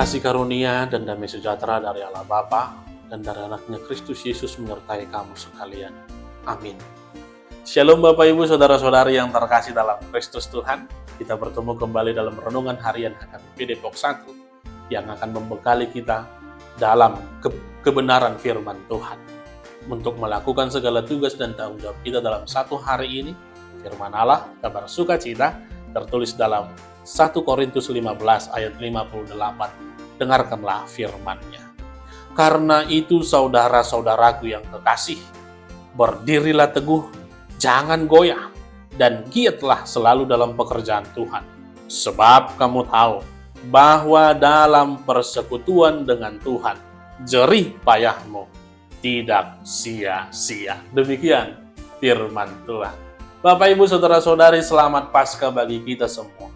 Kasih karunia dan damai sejahtera dari Allah Bapa dan dari anaknya Kristus Yesus menyertai kamu sekalian. Amin. Shalom Bapak Ibu Saudara-saudari yang terkasih dalam Kristus Tuhan. Kita bertemu kembali dalam renungan harian HKBP Depok 1 yang akan membekali kita dalam kebenaran firman Tuhan. Untuk melakukan segala tugas dan tanggung jawab kita dalam satu hari ini, firman Allah, kabar sukacita, tertulis dalam 1 Korintus 15 ayat 58. Dengarkanlah firman-Nya. Karena itu saudara-saudaraku yang kekasih, berdirilah teguh, jangan goyah, dan giatlah selalu dalam pekerjaan Tuhan. Sebab kamu tahu bahwa dalam persekutuan dengan Tuhan, jerih payahmu tidak sia-sia. Demikian firman Tuhan. Bapak, Ibu, Saudara-saudari, selamat Paskah bagi kita semua.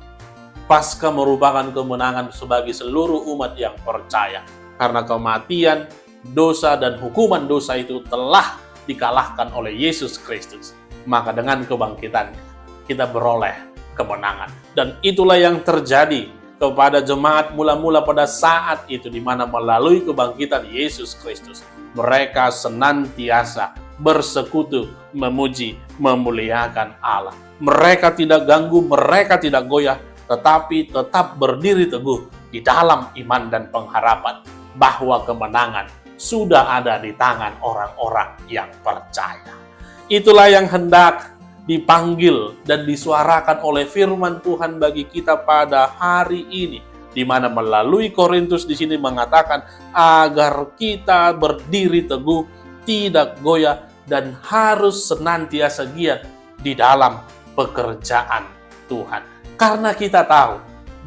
Paskah merupakan kemenangan bagi seluruh umat yang percaya. Karena kematian, dosa, dan hukuman dosa itu telah dikalahkan oleh Yesus Kristus. Maka dengan kebangkitannya, kita beroleh kemenangan. Dan itulah yang terjadi kepada jemaat mula-mula pada saat itu, di mana melalui kebangkitan Yesus Kristus, mereka senantiasa bersekutu, memuji, memuliakan Allah. Mereka tidak ganggu, mereka tidak goyah, tetapi tetap berdiri teguh di dalam iman dan pengharapan bahwa kemenangan sudah ada di tangan orang-orang yang percaya. Itulah yang hendak dipanggil dan disuarakan oleh firman Tuhan bagi kita pada hari ini, di mana melalui Korintus di sini mengatakan agar kita berdiri teguh, tidak goyah, dan harus senantiasa giat di dalam pekerjaan Tuhan. Karena kita tahu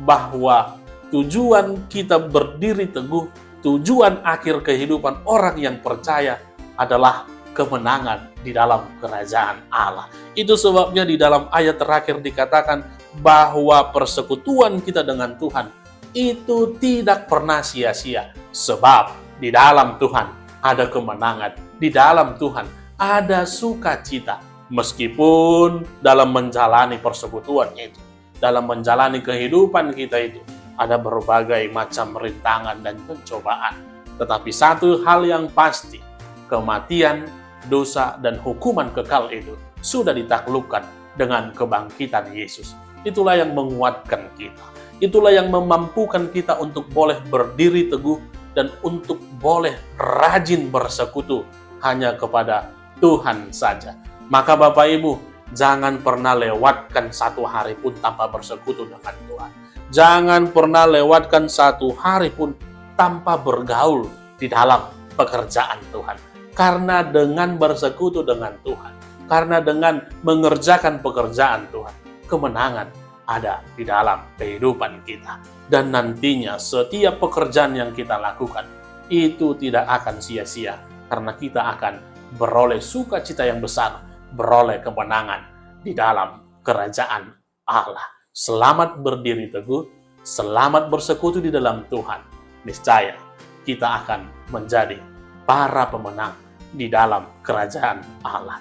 bahwa tujuan kita berdiri teguh, tujuan akhir kehidupan orang yang percaya adalah kemenangan di dalam kerajaan Allah. Itu sebabnya di dalam ayat terakhir dikatakan bahwa persekutuan kita dengan Tuhan itu tidak pernah sia-sia. Sebab di dalam Tuhan ada kemenangan, di dalam Tuhan ada sukacita. Meskipun dalam menjalani persekutuan itu, dalam menjalani kehidupan kita itu, ada berbagai macam rintangan dan pencobaan. Tetapi satu hal yang pasti, kematian, dosa, dan hukuman kekal itu sudah ditaklukkan dengan kebangkitan Yesus. Itulah yang menguatkan kita. Itulah yang memampukan kita untuk boleh berdiri teguh dan untuk boleh rajin bersekutu hanya kepada Tuhan saja. Maka Bapak Ibu, jangan pernah lewatkan satu hari pun tanpa bersekutu dengan Tuhan. Jangan pernah lewatkan satu hari pun tanpa bergaul di dalam pekerjaan Tuhan. Karena dengan bersekutu dengan Tuhan, karena dengan mengerjakan pekerjaan Tuhan, kemenangan ada di dalam kehidupan kita. Dan nantinya setiap pekerjaan yang kita lakukan itu tidak akan sia-sia, karena kita akan beroleh sukacita yang besar, beroleh kemenangan di dalam kerajaan Allah. Selamat berdiri teguh, selamat bersekutu di dalam Tuhan. Niscaya kita akan menjadi para pemenang di dalam kerajaan Allah.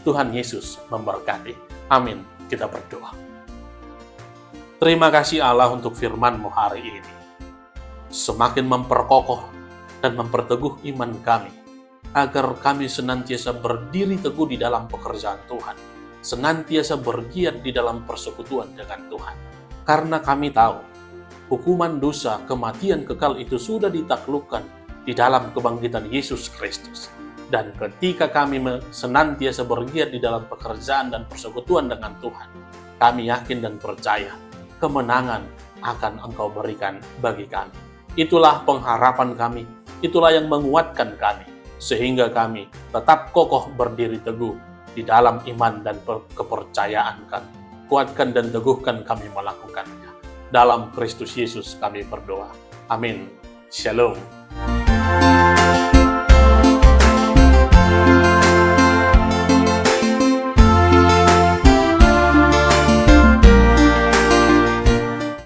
Tuhan Yesus memberkati. Amin. Kita berdoa. Terima kasih Allah untuk firman-Mu hari ini. Semakin memperkokoh dan memperteguh iman kami, agar kami senantiasa berdiri teguh di dalam pekerjaan Tuhan, senantiasa bergiat di dalam persekutuan dengan Tuhan. Karena kami tahu, hukuman dosa, kematian kekal itu sudah ditaklukkan di dalam kebangkitan Yesus Kristus. Dan ketika kami senantiasa bergiat di dalam pekerjaan dan persekutuan dengan Tuhan, kami yakin dan percaya kemenangan akan Engkau berikan bagi kami. Itulah pengharapan kami, itulah yang menguatkan kami, sehingga kami tetap kokoh berdiri teguh di dalam iman dan kepercayaan kami. Kuatkan dan teguhkan kami melakukannya. Dalam Kristus Yesus kami berdoa. Amin. Shalom.